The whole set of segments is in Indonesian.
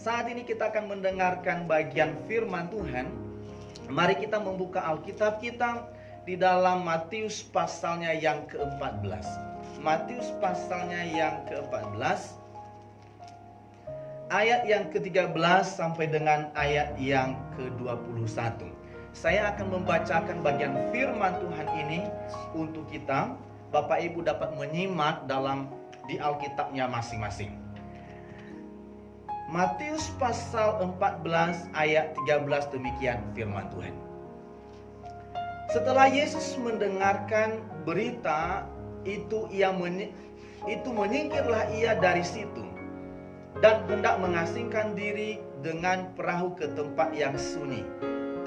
Saat ini kita akan mendengarkan bagian firman Tuhan. Mari kita membuka Alkitab kita di dalam Matius pasalnya yang ke-14. Matius pasalnya yang ke-14, ayat yang ke-13 sampai dengan ayat yang ke-21. Saya akan membacakan bagian firman Tuhan ini untuk kita. Bapak Ibu dapat menyimak di Alkitabnya masing-masing. Matius pasal 14 ayat 13, demikian firman Tuhan. Setelah Yesus mendengarkan berita itu, menyingkirlah ia dari situ dan hendak mengasingkan diri dengan perahu ke tempat yang sunyi.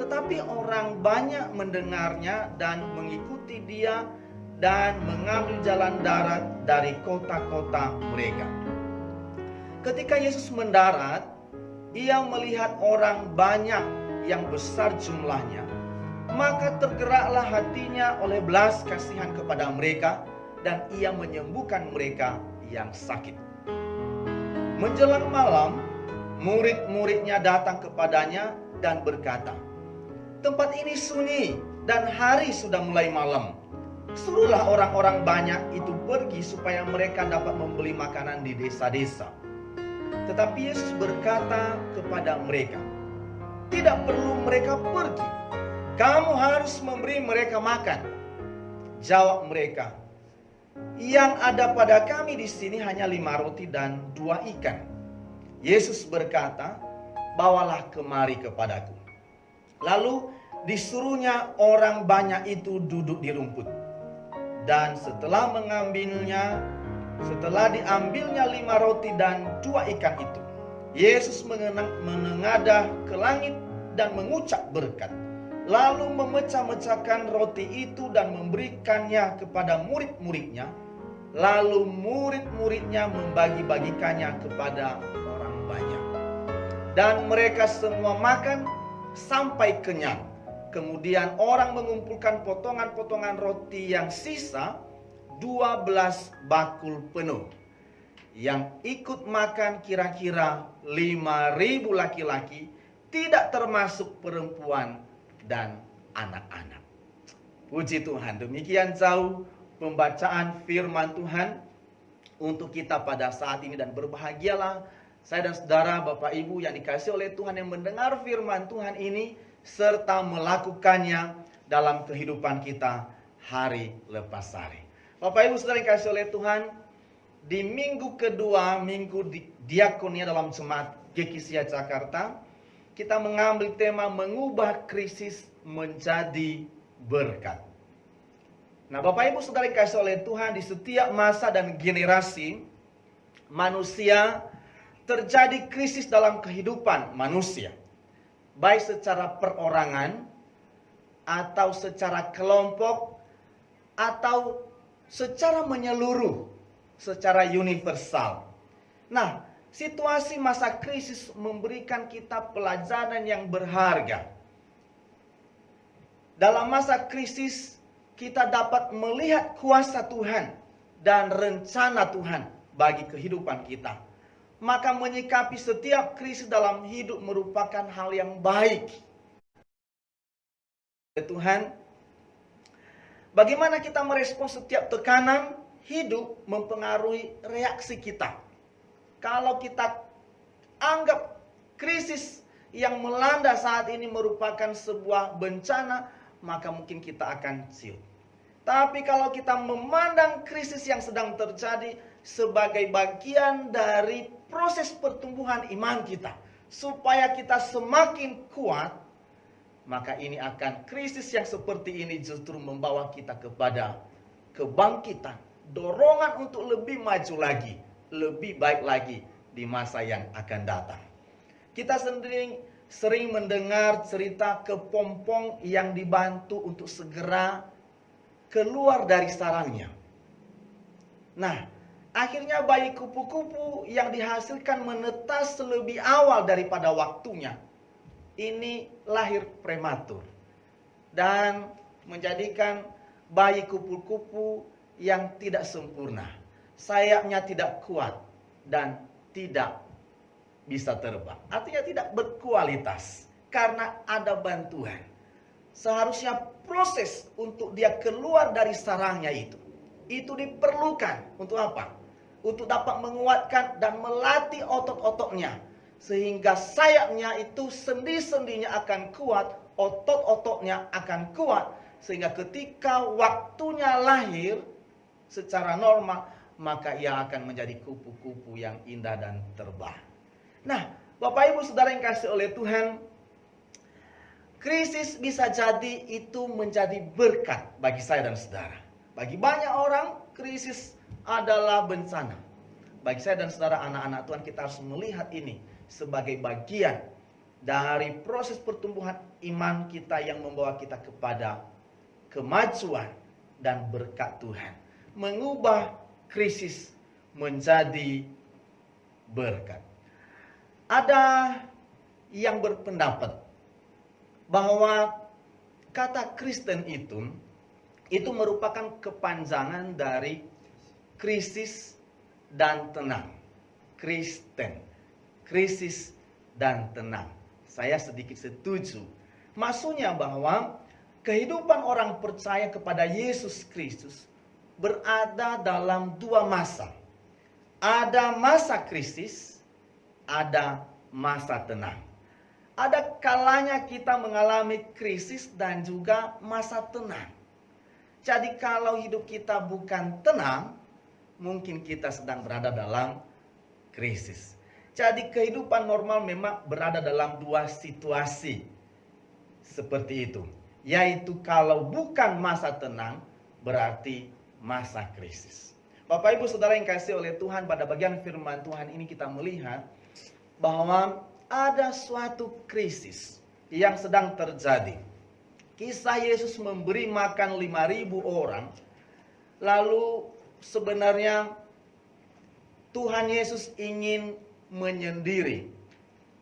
Tetapi orang banyak mendengarnya dan mengikuti dia dan mengambil jalan darat dari kota-kota mereka. Ketika Yesus mendarat, ia melihat orang banyak yang besar jumlahnya. Maka tergeraklah hatinya oleh belas kasihan kepada mereka, dan ia menyembuhkan mereka yang sakit. Menjelang malam, murid-muridnya datang kepadanya dan berkata, "Tempat ini sunyi dan hari sudah mulai malam. Suruhlah orang-orang banyak itu pergi supaya mereka dapat membeli makanan di desa-desa." Tetapi Yesus berkata kepada mereka, "Tidak perlu mereka pergi. Kamu harus memberi mereka makan." Jawab mereka, "Yang ada pada kami di sini hanya 5 roti dan 2 ikan." Yesus berkata, "Bawalah kemari kepadaku." Lalu disuruhnya orang banyak itu duduk di rumput. Dan setelah diambilnya 5 roti dan 2 ikan itu, Yesus menengadah ke langit dan mengucap berkat. Lalu memecah-mecahkan roti itu dan memberikannya kepada murid-muridnya. Lalu murid-muridnya membagi-bagikannya kepada orang banyak. Dan mereka semua makan sampai kenyang. Kemudian orang mengumpulkan potongan-potongan roti yang sisa 12 bakul penuh. Yang ikut makan kira-kira 5.000 laki-laki, tidak termasuk perempuan dan anak-anak. Puji Tuhan, demikian jauh pembacaan firman Tuhan untuk kita pada saat ini. Dan berbahagialah saya dan saudara, Bapak Ibu yang dikasihi oleh Tuhan, yang mendengar firman Tuhan ini serta melakukannya dalam kehidupan kita hari lepas hari. Bapak Ibu saudara yang dikasihi oleh Tuhan, di minggu kedua, minggu diakonia dalam jemaat GKSIA Jakarta, kita mengambil tema mengubah krisis menjadi berkat. Nah, Bapak Ibu saudara yang dikasihi oleh Tuhan, di setiap masa dan generasi manusia terjadi krisis dalam kehidupan manusia. Baik secara perorangan, atau secara kelompok, atau secara menyeluruh, secara universal. Nah, situasi masa krisis memberikan kita pelajaran yang berharga. Dalam masa krisis, kita dapat melihat kuasa Tuhan dan rencana Tuhan bagi kehidupan kita. Maka menyikapi setiap krisis dalam hidup merupakan hal yang baik. Tuhan, bagaimana kita merespons setiap tekanan hidup mempengaruhi reaksi kita. Kalau kita anggap krisis yang melanda saat ini merupakan sebuah bencana, maka mungkin kita akan ciut. Tapi kalau kita memandang krisis yang sedang terjadi sebagai bagian dari proses pertumbuhan iman kita, supaya kita semakin kuat, maka ini akan krisis yang seperti ini justru membawa kita kepada kebangkitan, dorongan untuk lebih maju lagi, lebih baik lagi di masa yang akan datang. Kita sering mendengar cerita kepompong yang dibantu untuk segera keluar dari sarangnya. Nah, akhirnya bayi kupu-kupu yang dihasilkan menetas lebih awal daripada waktunya. Ini lahir prematur dan menjadikan bayi kupu-kupu yang tidak sempurna. Sayapnya tidak kuat dan tidak bisa terbang. Artinya tidak berkualitas karena ada bantuan. Seharusnya proses untuk dia keluar dari sarangnya itu diperlukan untuk apa? Untuk dapat menguatkan dan melatih otot-ototnya, sehingga sayapnya itu sendi-sendinya akan kuat, otot-ototnya akan kuat, sehingga ketika waktunya lahir secara normal, maka ia akan menjadi kupu-kupu yang indah dan terbang. Nah, Bapak Ibu Saudara yang kasih oleh Tuhan, krisis bisa jadi itu menjadi berkat bagi saya dan saudara. Bagi banyak orang, krisis adalah bencana. Bagi saya dan saudara anak-anak Tuhan, kita harus melihat ini sebagai bagian dari proses pertumbuhan iman kita yang membawa kita kepada kemajuan dan berkat Tuhan. Mengubah krisis menjadi berkat. Ada yang berpendapat bahwa kata Kristen itu merupakan kepanjangan dari krisis dan tenang. Kristen, krisis dan tenang. Saya sedikit setuju. Maksudnya bahwa kehidupan orang percaya kepada Yesus Kristus berada dalam dua masa. Ada masa krisis, ada masa tenang. Ada kalanya kita mengalami krisis dan juga masa tenang. Jadi kalau hidup kita bukan tenang, mungkin kita sedang berada dalam krisis. Jadi kehidupan normal memang berada dalam dua situasi seperti itu. Yaitu kalau bukan masa tenang, berarti masa krisis. Bapak Ibu Saudara yang kasih oleh Tuhan, pada bagian firman Tuhan ini kita melihat bahwa ada suatu krisis yang sedang terjadi. Kisah Yesus memberi makan 5.000 orang. Lalu sebenarnya Tuhan Yesus ingin menyendiri.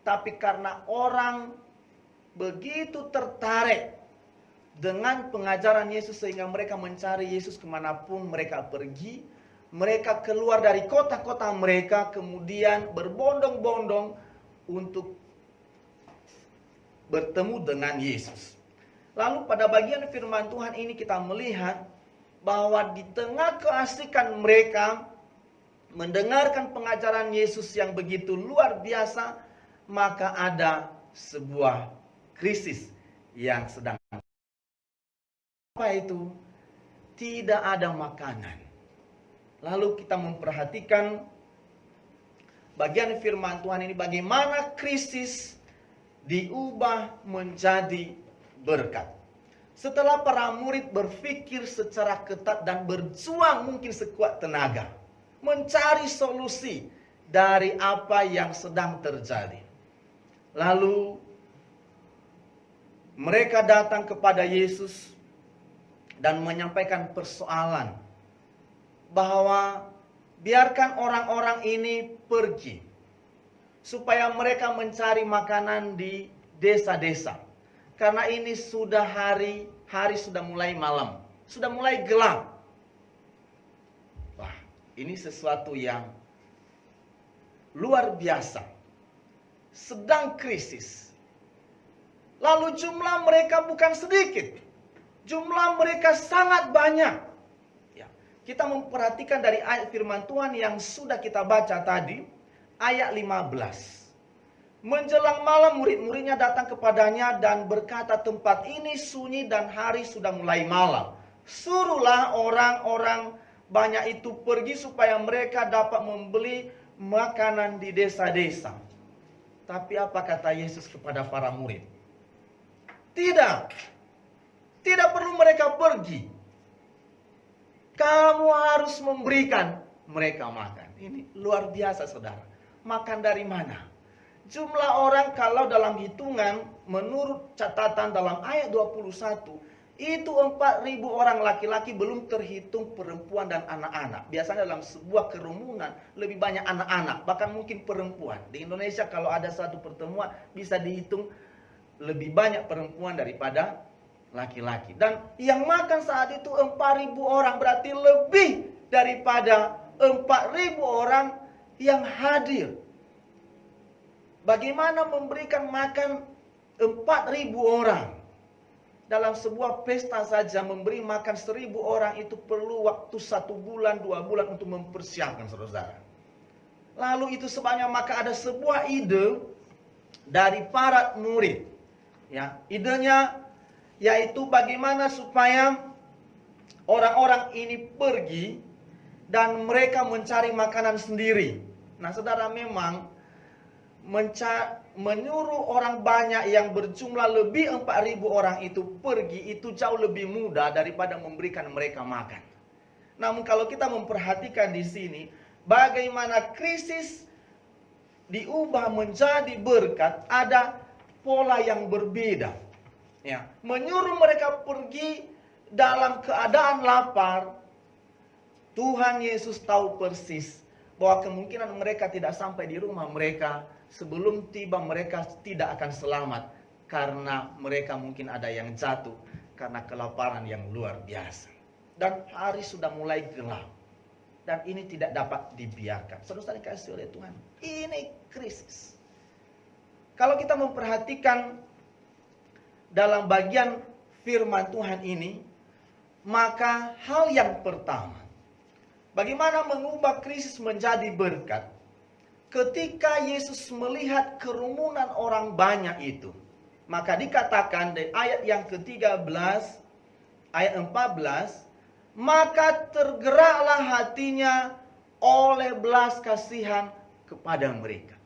Tapi karena orang begitu tertarik dengan pengajaran Yesus sehingga mereka mencari Yesus kemanapun mereka pergi. Mereka keluar dari kota-kota mereka, kemudian berbondong-bondong untuk bertemu dengan Yesus. Lalu pada bagian firman Tuhan ini kita melihat bahwa di tengah keasikan mereka mendengarkan pengajaran Yesus yang begitu luar biasa, maka ada sebuah krisis yang sedang. Apa itu? Tidak ada makanan. Lalu kita memperhatikan bagian firman Tuhan ini, bagaimana krisis diubah menjadi berkat. Setelah para murid berpikir secara ketat dan berjuang mungkin sekuat tenaga, mencari solusi dari apa yang sedang terjadi. Lalu mereka datang kepada Yesus dan menyampaikan persoalan bahwa biarkan orang-orang ini pergi supaya mereka mencari makanan di desa-desa. Karena ini sudah hari sudah mulai malam, sudah mulai gelap. Wah, ini sesuatu yang luar biasa. Sedang krisis. Lalu jumlah mereka bukan sedikit. Jumlah mereka sangat banyak. Kita memperhatikan dari ayat firman Tuhan yang sudah kita baca tadi, ayat 15. Menjelang malam murid-muridnya datang kepadanya dan berkata, tempat ini sunyi dan hari sudah mulai malam. Suruhlah orang-orang banyak itu pergi supaya mereka dapat membeli makanan di desa-desa. Tapi apa kata Yesus kepada para murid? Tidak perlu mereka pergi. Kamu harus memberikan mereka makan. Ini luar biasa saudara. Makan dari mana? Jumlah orang kalau dalam hitungan menurut catatan dalam ayat 21 itu 4.000 orang laki-laki, belum terhitung perempuan dan anak-anak. Biasanya dalam sebuah kerumunan lebih banyak anak-anak, bahkan mungkin perempuan. Di Indonesia kalau ada satu pertemuan bisa dihitung lebih banyak perempuan daripada laki-laki. Dan yang makan saat itu 4.000 orang, berarti lebih daripada 4.000 orang yang hadir. bagaimana memberikan makan 4.000 orang. Dalam sebuah pesta saja memberi makan 1.000 orang itu perlu waktu 1 bulan, 2 bulan untuk mempersiapkan, saudara. Lalu itu sebabnya maka ada sebuah ide dari para murid. Ya, idenya yaitu bagaimana supaya orang-orang ini pergi dan mereka mencari makanan sendiri. Nah, saudara, memang menyuruh orang banyak yang berjumlah lebih 4.000 orang itu pergi itu jauh lebih mudah daripada memberikan mereka makan. Namun kalau kita memperhatikan di sini, bagaimana krisis diubah menjadi berkat, ada pola yang berbeda. Ya, menyuruh mereka pergi dalam keadaan lapar. Tuhan Yesus tahu persis bahwa kemungkinan mereka tidak sampai di rumah mereka. Sebelum tiba mereka tidak akan selamat. Karena mereka mungkin ada yang jatuh karena kelaparan yang luar biasa. Dan hari sudah mulai gelap. Dan ini tidak dapat dibiarkan. Saudara dikasihi oleh Tuhan, ini krisis. Kalau kita memperhatikan dalam bagian firman Tuhan ini, maka hal yang pertama, bagaimana mengubah krisis menjadi berkat? Ketika Yesus melihat kerumunan orang banyak itu, maka dikatakan di ayat yang ke-13, ayat 14, maka tergeraklah hatinya oleh belas kasihan kepada mereka.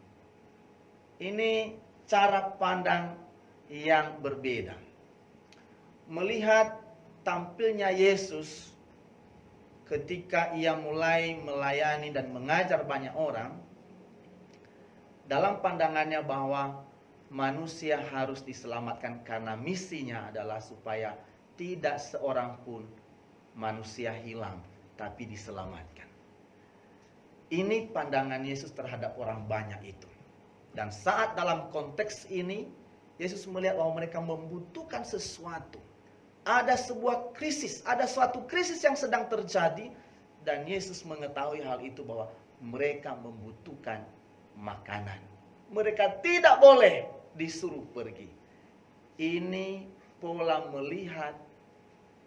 Ini cara pandang yang berbeda. Melihat tampilnya Yesus ketika ia mulai melayani dan mengajar banyak orang, dalam pandangannya bahwa manusia harus diselamatkan karena misinya adalah supaya tidak seorang pun manusia hilang, tapi diselamatkan. Ini pandangan Yesus terhadap orang banyak itu. Dan saat dalam konteks ini, Yesus melihat bahwa mereka membutuhkan sesuatu. Ada sebuah krisis, ada suatu krisis yang sedang terjadi. Dan Yesus mengetahui hal itu bahwa mereka membutuhkan makanan. Mereka tidak boleh disuruh pergi. Ini pola melihat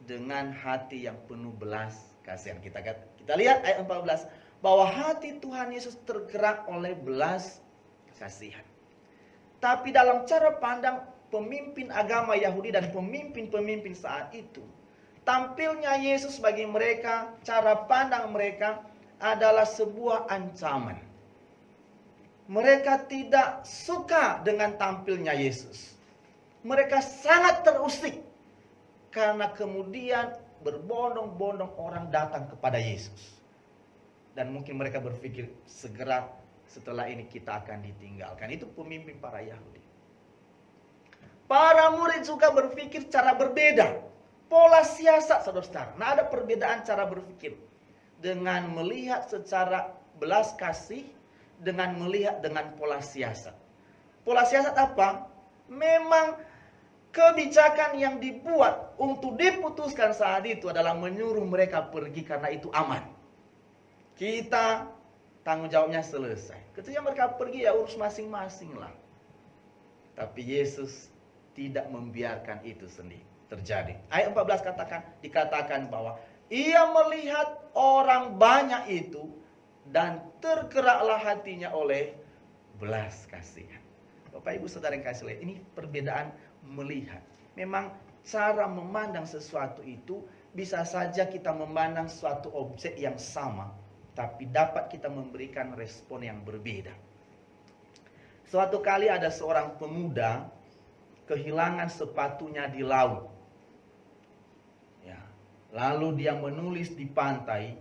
dengan hati yang penuh belas kasihan. Kita lihat ayat 14 bahwa hati Tuhan Yesus tergerak oleh belas kasihan. Tapi dalam cara pandang pemimpin agama Yahudi dan pemimpin-pemimpin saat itu, tampilnya Yesus bagi mereka, cara pandang mereka adalah sebuah ancaman. Mereka tidak suka dengan tampilnya Yesus. Mereka sangat terusik karena kemudian berbondong-bondong orang datang kepada Yesus. Dan mungkin mereka berpikir segera setelah ini kita akan ditinggalkan. Itu pemimpin para Yahudi. Para murid juga berpikir cara berbeda. Pola siasat, saudara-saudara. Nah, ada perbedaan cara berpikir. Dengan melihat secara belas kasih, dengan melihat dengan pola siasat. Pola siasat apa? Memang kebijakan yang dibuat untuk diputuskan saat itu adalah menyuruh mereka pergi karena itu aman. Kita tanggung jawabnya selesai. Ketika mereka pergi ya urus masing-masing lah. Tapi Yesus tidak membiarkan itu sendiri terjadi. Ayat 14 dikatakan bahwa ia melihat orang banyak itu dan tergeraklah hatinya oleh belas kasihan. Bapak Ibu Saudara yang kasih lihat, ini perbedaan melihat. Memang cara memandang sesuatu itu bisa saja kita memandang suatu objek yang sama, tapi dapat kita memberikan respon yang berbeda. Suatu kali ada seorang pemuda kehilangan sepatunya di laut. Ya, lalu dia menulis di pantai,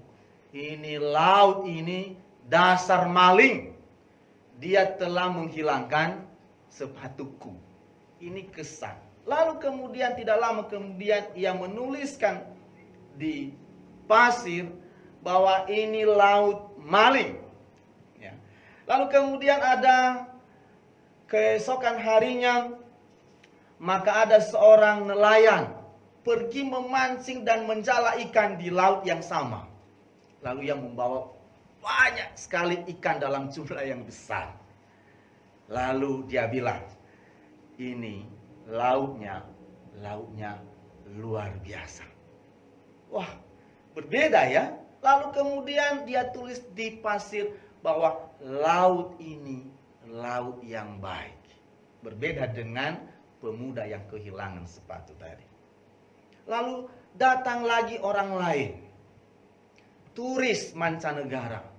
ini laut ini dasar maling. Dia telah menghilangkan sepatuku. Ini kesan. Lalu kemudian tidak lama kemudian ia menuliskan di pasir bahwa ini laut maling. Ya. Lalu kemudian ada keesokan harinya, maka ada seorang nelayan pergi memancing dan menjala ikan di laut yang sama. Lalu ia membawa banyak sekali ikan dalam jumlah yang besar. Lalu dia bilang, ini lautnya luar biasa. Wah, berbeda ya. Lalu kemudian dia tulis di pasir bahwa laut ini laut yang baik. Berbeda dengan pemuda yang kehilangan sepatu tadi. Lalu datang lagi orang lain, turis mancanegara.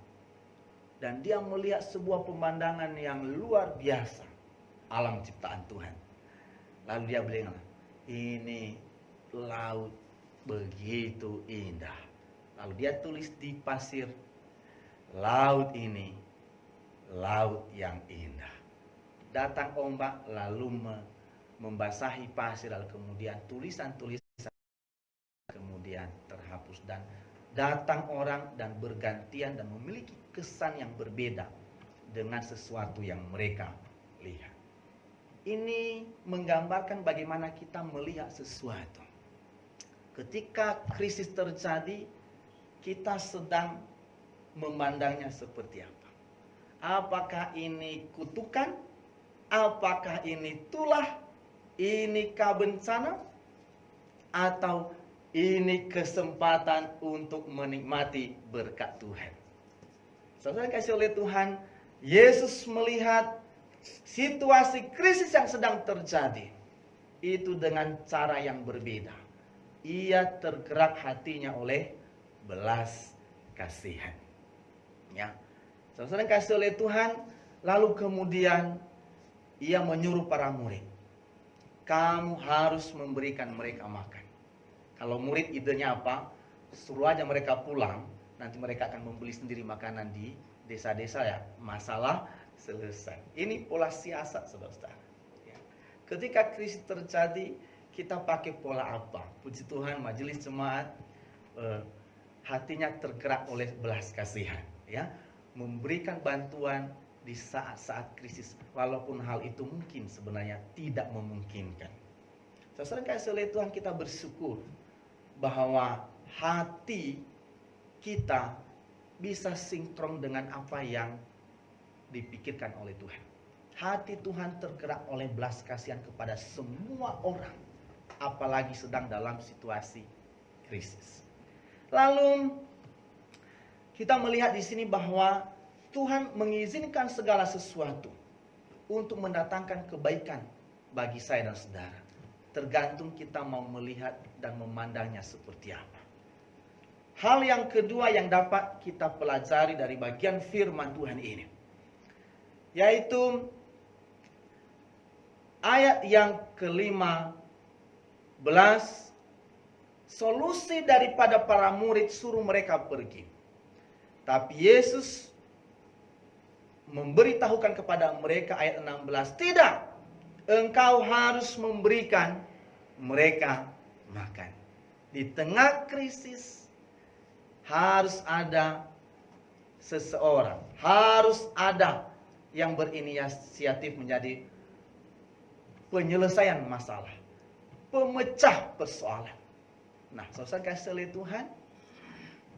Dan dia melihat sebuah pemandangan yang luar biasa, alam ciptaan Tuhan. Lalu dia bilang, ini laut begitu indah. Lalu dia tulis di pasir, laut ini laut yang indah. Datang ombak lalu membasahi pasir, lalu kemudian tulisan-tulisan kemudian terhapus, dan datang orang dan bergantian dan memiliki kesan yang berbeda dengan sesuatu yang mereka lihat. Ini menggambarkan bagaimana kita melihat sesuatu. Ketika krisis terjadi, kita sedang memandangnya seperti apa? Apakah ini kutukan? Apakah ini tulah? Inikah bencana? Atau ini kesempatan untuk menikmati berkat Tuhan? Saudara kasih oleh Tuhan, Yesus melihat situasi krisis yang sedang terjadi itu dengan cara yang berbeda. Ia tergerak hatinya oleh belas kasihan. Ya, saudara kasih oleh Tuhan, lalu kemudian ia menyuruh para murid, kamu harus memberikan mereka makan. Kalau murid idenya apa? Suruh aja mereka pulang, nanti mereka akan membeli sendiri makanan di desa-desa ya. Masalah selesai. Ini pola siasat saudara-saudara. Ya. Ketika krisis terjadi, kita pakai pola apa? Puji Tuhan, majelis jemaat hatinya tergerak oleh belas kasihan. Ya, memberikan bantuan di saat-saat krisis, walaupun hal itu mungkin sebenarnya tidak memungkinkan. Saudara kasih oleh Tuhan, kita bersyukur bahwa hati kita bisa sinkron dengan apa yang dipikirkan oleh Tuhan. Hati Tuhan tergerak oleh belas kasihan kepada semua orang, apalagi sedang dalam situasi krisis. Lalu kita melihat di sini bahwa Tuhan mengizinkan segala sesuatu untuk mendatangkan kebaikan bagi saya dan saudara. Tergantung kita mau melihat dan memandangnya seperti apa. Hal yang kedua yang dapat kita pelajari dari bagian firman Tuhan ini, yaitu ayat yang ke-15, solusi daripada para murid suruh mereka pergi. Tapi Yesus memberitahukan kepada mereka ayat 16, tidak, engkau harus memberikan mereka makan. Di tengah krisis harus ada seseorang, harus ada yang berinisiatif menjadi penyelesaian masalah, pemecah persoalan. Nah, saudara kasih oleh Tuhan,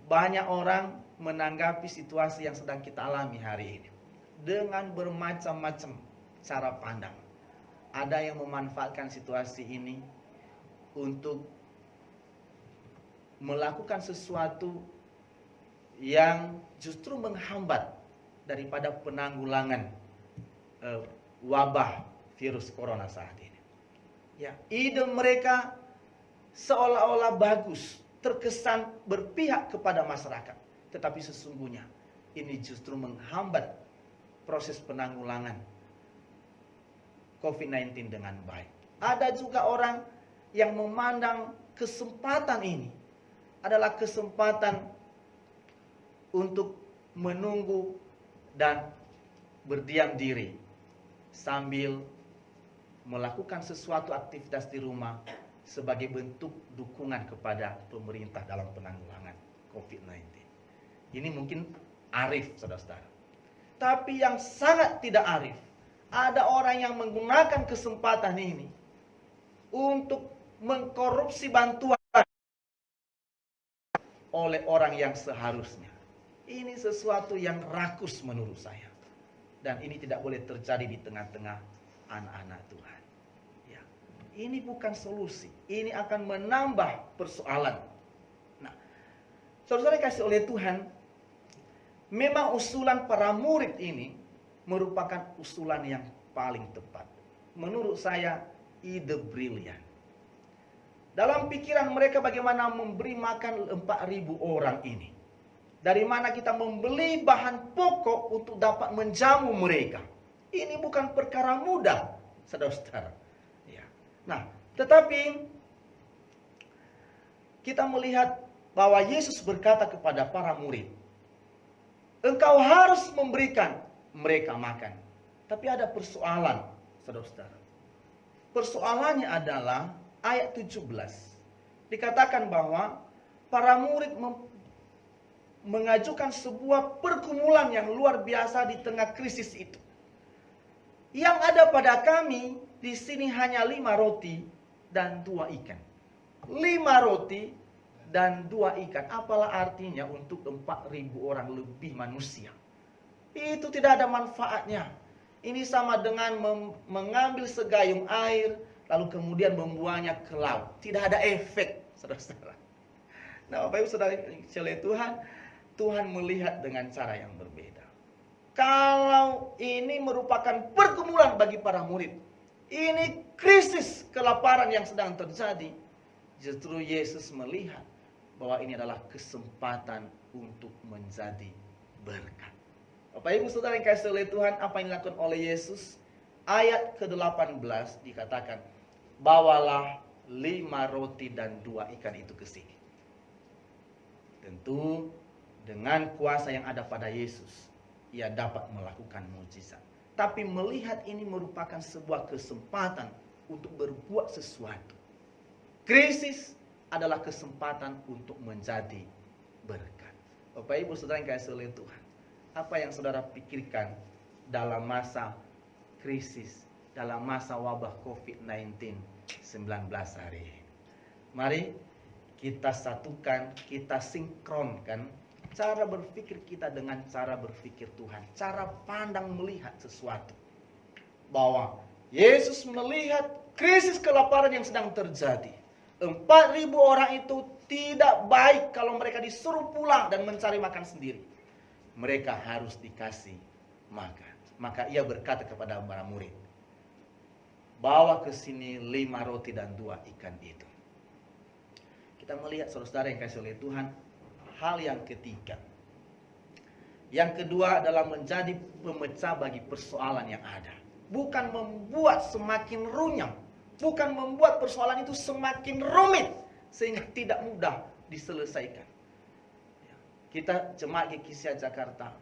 banyak orang menanggapi situasi yang sedang kita alami hari ini dengan bermacam-macam cara pandang. Ada yang memanfaatkan situasi ini untuk melakukan sesuatu yang justru menghambat daripada penanggulangan wabah virus corona saat ini. Ya, ide mereka seolah-olah bagus, terkesan berpihak kepada masyarakat, tetapi sesungguhnya ini justru menghambat proses penanggulangan COVID-19 dengan baik. Ada juga orang yang memandang kesempatan ini adalah kesempatan untuk menunggu dan berdiam diri sambil melakukan sesuatu aktivitas di rumah sebagai bentuk dukungan kepada pemerintah dalam penanggulangan COVID-19. Ini mungkin arif, saudara-saudara. Tapi yang sangat tidak arif, ada orang yang menggunakan kesempatan ini untuk mengkorupsi bantuan oleh orang yang seharusnya. Ini sesuatu yang rakus menurut saya. Dan ini tidak boleh terjadi di tengah-tengah anak-anak Tuhan. Ya. Ini bukan solusi. Ini akan menambah persoalan. Nah, saudara kasih oleh Tuhan, memang usulan para murid ini merupakan usulan yang paling tepat. Menurut saya, ide brilian. Dalam pikiran mereka bagaimana memberi makan 4.000 orang ini. Dari mana kita membeli bahan pokok untuk dapat menjamu mereka. Ini bukan perkara mudah, saudara-saudara. Ya. Nah, tetapi kita melihat bahwa Yesus berkata kepada para murid, engkau harus memberikan mereka makan. Tapi ada persoalan, saudara-saudara. Persoalannya adalah ayat 17. Dikatakan bahwa para murid mengajukan sebuah pergumulan yang luar biasa di tengah krisis itu. Yang ada pada kami di sini hanya 5 roti dan 2 ikan. 5 roti dan 2 ikan. Apalah artinya untuk 4.000 orang lebih manusia? Itu tidak ada manfaatnya. Ini sama dengan mengambil segayung air, lalu kemudian membuangnya ke laut. Tidak ada efek, saudara-saudara. Nah, Bapak Ibu Saudara oleh Tuhan, Tuhan melihat dengan cara yang berbeda. Kalau ini merupakan pergumulan bagi para murid, ini krisis kelaparan yang sedang terjadi, justru Yesus melihat bahwa ini adalah kesempatan untuk menjadi berkat. Bapak Ibu Saudara yang kasih oleh Tuhan, apa yang dilakukan oleh Yesus? Ayat ke-18 dikatakan, bawalah 5 roti dan 2 ikan itu ke sini. Tentu dengan kuasa yang ada pada Yesus, ia dapat melakukan mukjizat. Tapi melihat ini merupakan sebuah kesempatan untuk berbuat sesuatu. Krisis adalah kesempatan untuk menjadi berkat. Bapak Ibu Saudara yang kasih oleh Tuhan, apa yang saudara pikirkan dalam masa krisis, dalam masa wabah COVID-19 hari ini? Mari kita satukan, kita sinkronkan cara berpikir kita dengan cara berpikir Tuhan. Cara pandang melihat sesuatu. Bahwa Yesus melihat krisis kelaparan yang sedang terjadi. 4.000 orang itu tidak baik kalau mereka disuruh pulang dan mencari makan sendiri. Mereka harus dikasih makan. Maka ia berkata kepada para murid, bawa ke sini 5 roti dan 2 ikan itu. Kita melihat saudara-saudara yang kasih oleh Tuhan, hal yang ketiga. Yang kedua adalah menjadi pemecah bagi persoalan yang ada. Bukan membuat semakin runyam. Bukan membuat persoalan itu semakin rumit sehingga tidak mudah diselesaikan. Kita jemaat GKSIA Jakarta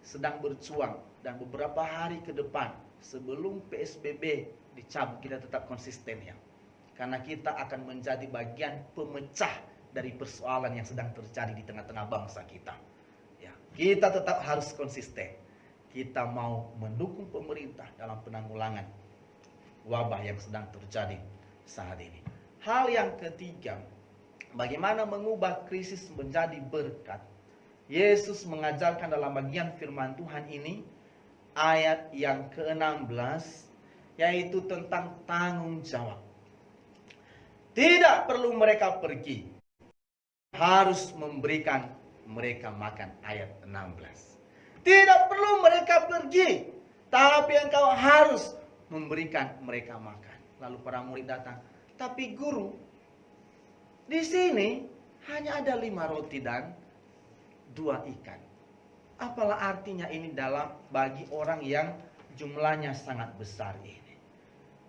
sedang berjuang, dan beberapa hari ke depan sebelum PSBB dicabut kita tetap konsisten ya. Karena kita akan menjadi bagian pemecah dari persoalan yang sedang terjadi di tengah-tengah bangsa kita. Ya, kita tetap harus konsisten. Kita mau mendukung pemerintah dalam penanggulangan wabah yang sedang terjadi saat ini. Hal yang ketiga, bagaimana mengubah krisis menjadi berkat. Yesus mengajarkan dalam bagian firman Tuhan ini, ayat yang ke-16, yaitu tentang tanggung jawab. Tidak perlu mereka pergi, harus memberikan mereka makan. Ayat 16. Tidak perlu mereka pergi, tapi engkau harus memberikan mereka makan. Lalu para murid datang, tapi guru, di sini hanya ada 5 roti dan 2 ikan. Apalah artinya ini dalam bagi orang yang jumlahnya sangat besar ini?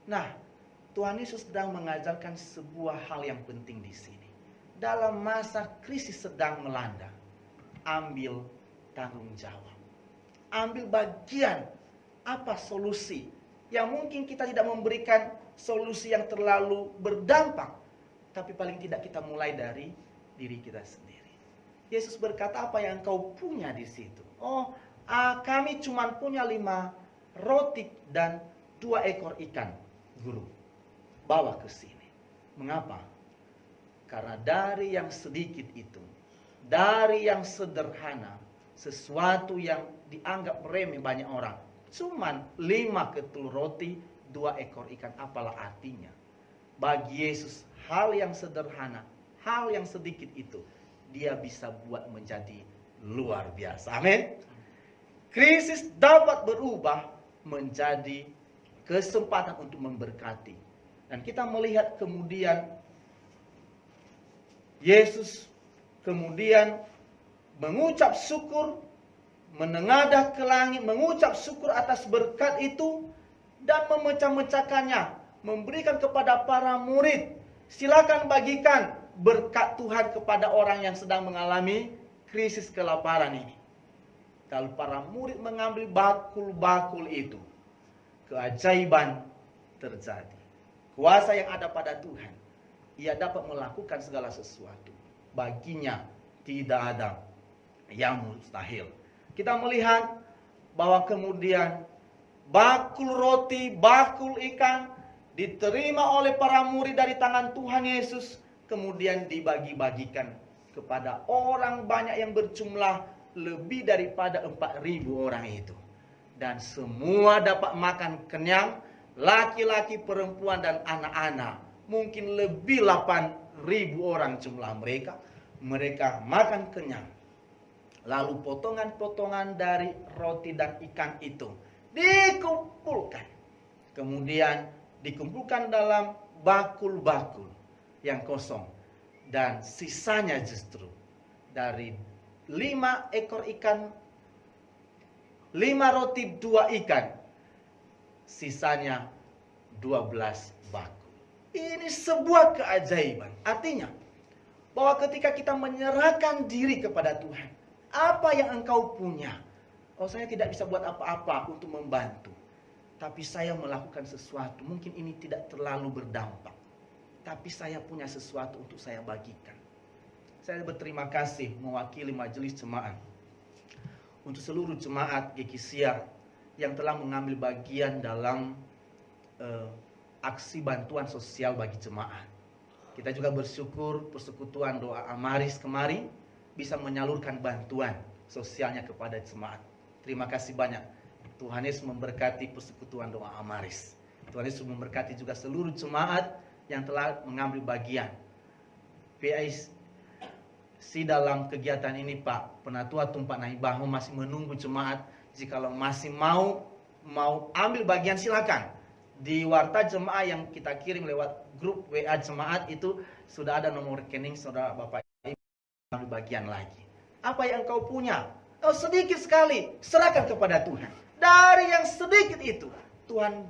Nah, Tuhan Yesus sedang mengajarkan sebuah hal yang penting di sini. Dalam masa krisis sedang melanda, ambil tanggung jawab. Ambil bagian, apa solusi? Yang mungkin kita tidak memberikan solusi yang terlalu berdampak, tapi paling tidak kita mulai dari diri kita sendiri. Yesus berkata, apa yang kau punya di situ? Kami cuma punya 5 roti dan 2 ekor ikan, guru. Bawa ke sini. Mengapa? Karena dari yang sedikit itu, dari yang sederhana, sesuatu yang dianggap remeh banyak orang, Cuman 5 ketul roti, 2 ekor ikan, apalah artinya? Bagi Yesus, hal yang sederhana, hal yang sedikit itu, dia bisa buat menjadi luar biasa. Amin. Krisis dapat berubah menjadi kesempatan untuk memberkati. Dan kita melihat kemudian Yesus kemudian mengucap syukur, menengadah ke langit, mengucap syukur atas berkat itu, dan memecah-mecahkannya, memberikan kepada para murid. Silakan bagikan berkat Tuhan kepada orang yang sedang mengalami krisis kelaparan ini. Kalau para murid mengambil bakul-bakul itu, keajaiban terjadi. Kuasa yang ada pada Tuhan, ia dapat melakukan segala sesuatu. Baginya tidak ada yang mustahil. Kita melihat bahwa kemudian bakul roti, bakul ikan diterima oleh para murid dari tangan Tuhan Yesus, kemudian dibagi-bagikan kepada orang banyak yang berjumlah lebih daripada 4.000 orang itu. Dan semua dapat makan kenyang, laki-laki, perempuan, dan anak-anak. Mungkin lebih 8.000 orang jumlah mereka. Mereka makan kenyang. Lalu potongan-potongan dari roti dan ikan itu dikumpulkan. Kemudian dikumpulkan dalam bakul-bakul yang kosong. Dan sisanya justru dari 5 ekor ikan, 5 roti, 2 ikan, sisanya 12 bakul. Ini sebuah keajaiban. Artinya bahwa ketika kita menyerahkan diri kepada Tuhan, apa yang engkau punya? Oh, saya tidak bisa buat apa-apa untuk membantu, tapi saya melakukan sesuatu. Mungkin ini tidak terlalu berdampak, tapi saya punya sesuatu untuk saya bagikan. Saya berterima kasih mewakili majelis jemaat untuk seluruh jemaat GKSIA yang telah mengambil bagian dalam aksi bantuan sosial bagi jemaat. Kita juga bersyukur persekutuan doa Amaris kemarin bisa menyalurkan bantuan sosialnya kepada jemaat. Terima kasih banyak. Tuhan Yesus memberkati persekutuan doa Amaris. Tuhan Yesus memberkati juga seluruh jemaat yang telah mengambil bagian. PIC dalam kegiatan ini, Pak Penatua Tumpak Naibaho masih menunggu jemaat. Jikalau masih mau ambil bagian, silakan. Di warta jemaat yang kita kirim lewat grup WA jemaat itu sudah ada nomor rekening saudara Bapak Ibu ambil bagian lagi. Apa yang engkau punya? Oh, sedikit sekali, serahkan kepada Tuhan. Dari yang sedikit itu, Tuhan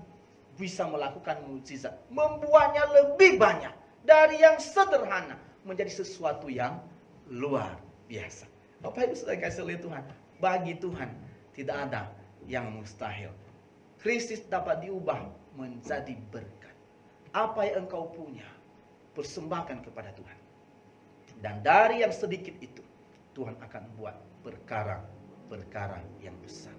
bisa melakukan mukjizat, membuatnya lebih banyak dari yang sederhana menjadi sesuatu yang luar biasa. Bapak Ibu sudah kasih oleh Tuhan, bagi Tuhan tidak ada yang mustahil. Krisis dapat diubah menjadi berkat. Apa yang engkau punya, persembahkan kepada Tuhan. Dan dari yang sedikit itu, Tuhan akan buat perkara-perkara yang besar.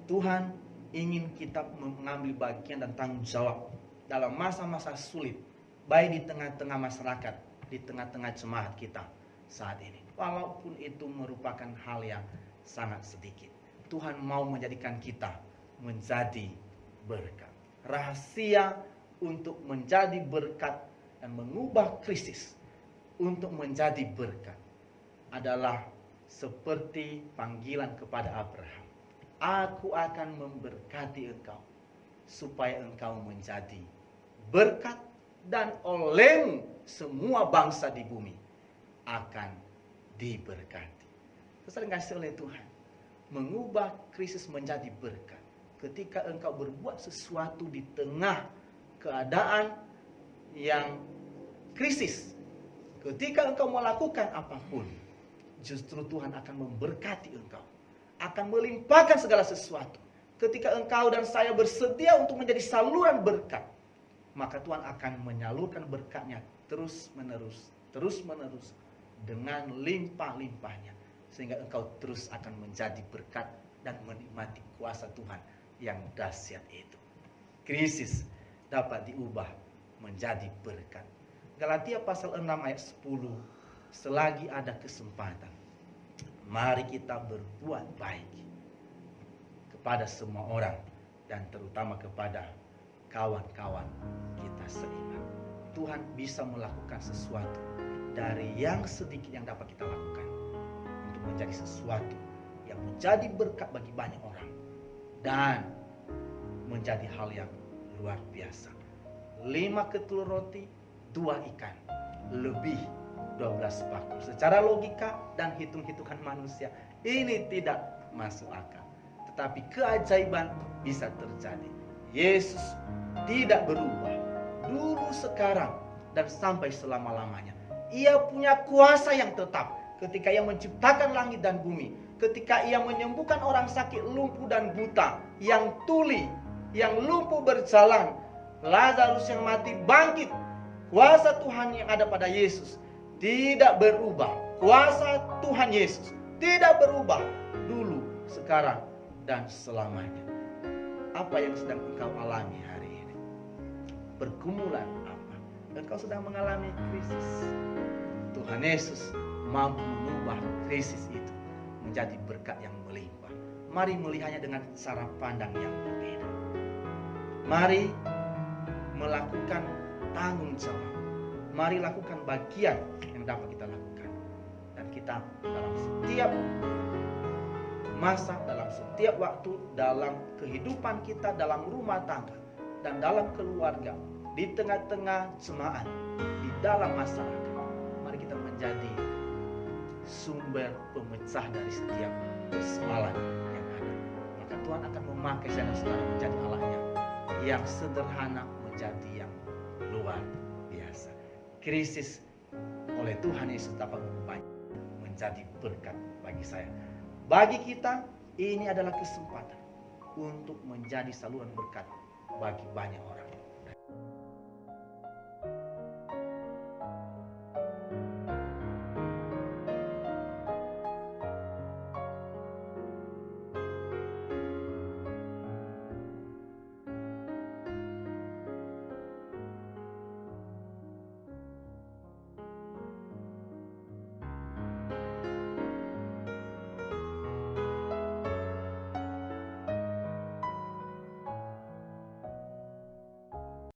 Tuhan ingin kita mengambil bagian dan tanggung jawab dalam masa-masa sulit, baik di tengah-tengah masyarakat, di tengah-tengah jemaat kita saat ini. Walaupun itu merupakan hal yang sangat sedikit, Tuhan mau menjadikan kita menjadi berkat. Rahasia untuk menjadi berkat dan mengubah krisis untuk menjadi berkat adalah seperti panggilan kepada Abraham. Aku akan memberkati engkau supaya engkau menjadi berkat, dan olehmu semua bangsa di bumi akan diberkati. Sering kasih oleh Tuhan, mengubah krisis menjadi berkat. Ketika engkau berbuat sesuatu di tengah keadaan yang krisis, ketika engkau melakukan apapun, justru Tuhan akan memberkati engkau, akan melimpahkan segala sesuatu. Ketika engkau dan saya bersedia untuk menjadi saluran berkat, maka Tuhan akan menyalurkan berkatnya terus menerus dengan limpah-limpahnya, sehingga engkau terus akan menjadi berkat dan menikmati kuasa Tuhan yang dahsyat itu. Krisis dapat diubah menjadi berkat. Galatia pasal 6 ayat 10, selagi ada kesempatan, mari kita berbuat baik kepada semua orang dan terutama kepada kawan-kawan kita seiman. Tuhan bisa melakukan sesuatu dari yang sedikit yang dapat kita lakukan untuk menjadi sesuatu yang menjadi berkat bagi banyak orang dan menjadi hal yang luar biasa. 5 ketul roti, 2 ikan, lebih 12 bakul. Secara logika dan hitung-hitungan manusia ini tidak masuk akal. Tetapi keajaiban bisa terjadi. Yesus tidak berubah. Dulu, sekarang, dan sampai selama-lamanya. Ia punya kuasa yang tetap. Ketika ia menciptakan langit dan bumi. Ketika ia menyembuhkan orang sakit, lumpuh dan buta. Yang tuli, yang lumpuh berjalan. Lazarus yang mati bangkit. Kuasa Tuhan yang ada pada Yesus tidak berubah. Kuasa Tuhan Yesus tidak berubah. Dulu, sekarang, dan selamanya. Apa yang sedang engkau alami hari ini? Pergumulan apa? Engkau sedang mengalami krisis. Tuhan Yesus mampu mengubah krisis itu menjadi berkat yang melimpah. Mari melihatnya dengan cara pandang yang berbeda. Mari melakukan tanggung jawab. Mari lakukan bagian yang dapat kita lakukan. Dan kita dalam setiap masa, dalam setiap waktu, dalam kehidupan kita, dalam rumah tangga, dan dalam keluarga, di tengah-tengah jemaat, di dalam masyarakat, mari kita menjadi sumber pemecah dari setiap persoalan yang ada. Maka Tuhan akan memakai saya dan saudara menjadi Allahnya yang sederhana menjadi yang luar biasa. Krisis oleh Tuhan Yesus dapat mengubahnya menjadi berkat bagi saya. Bagi kita, ini adalah kesempatan untuk menjadi saluran berkat bagi banyak orang.